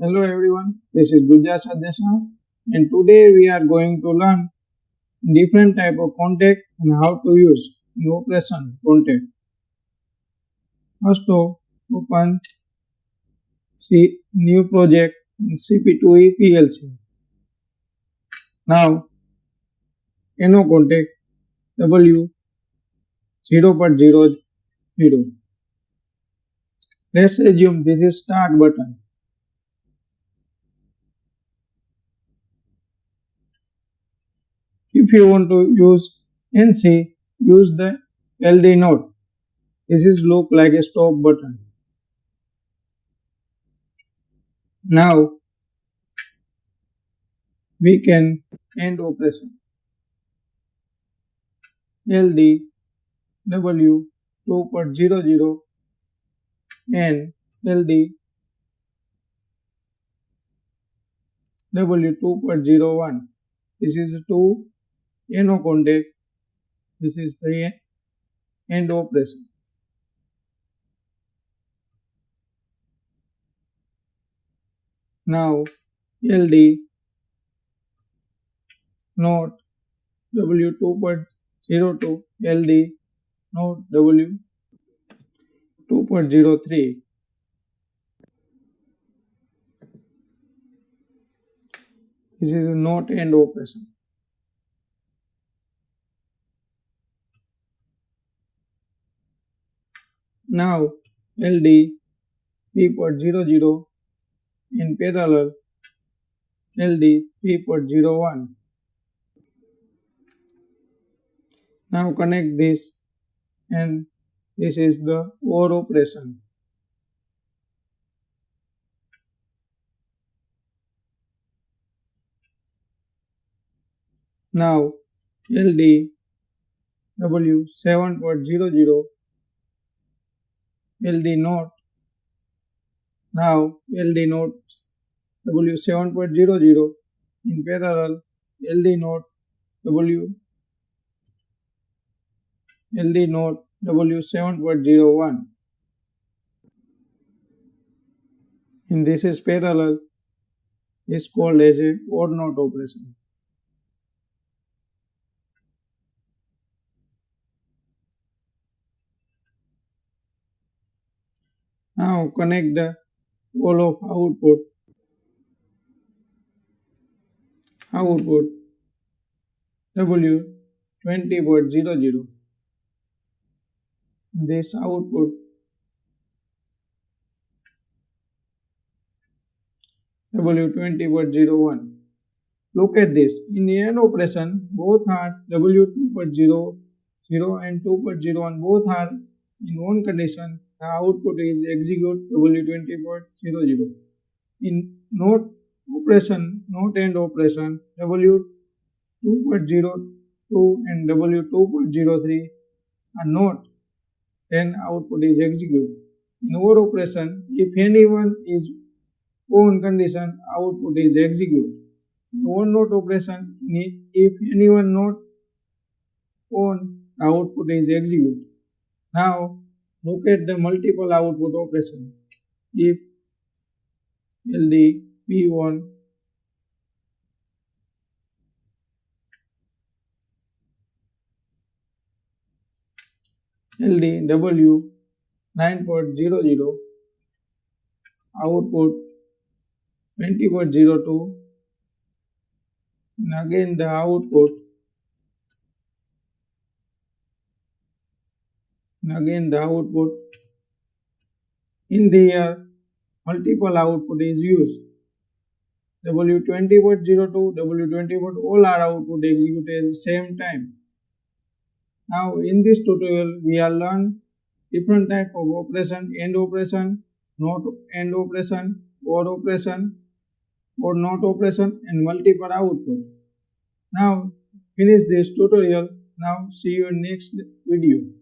Hello everyone, this is Gujja Sadesha and today we are going to learn different type of contact and how to use in operation contact. First of open new project in CP2E PLC. Now NO contact W 0.00. Let's assume this is start button. If you want to use NC, use the LD node. This is look like a stop button. Now we can end operation. LD W 2.00 and LD W 2.01. This is 2 NO contact. This is the end operation. Now LD NOT W 2.02 LD NOT W 2.03. This is a NOT end operation. Now LD 3.00 in parallel LD 3.01. Now connect this and this is the OR operation. Now LD W 7.00 LD NOT. Now LD NOT W 7.00 in parallel LD NOT W 7.01. And this is parallel is called as a OR NOT operation. Now connect the all of output W 20.00. This output W 20.01. Look at this. In the end operation, both are W 2.00 and 2.01. Both are in one condition. The output is execute W 20.00. In NOT operation, NOT end operation, W 2.02 and W 2.03 are not, then output is executed. In OR operation, if anyone is on condition, output is executed. In OR NOT operation, if anyone not on, output is executed. Now look at the multiple output operation. If LD P1 LD W 9.00 output 20.02 and again the output in the multiple output is used. W 20.02, W 20. All are output executed at the same time. Now in this tutorial we are learn different type of operation, end operation, NOT end operation, OR operation, or NOT operation and multiple output. Now finish this tutorial. Now see you in next video.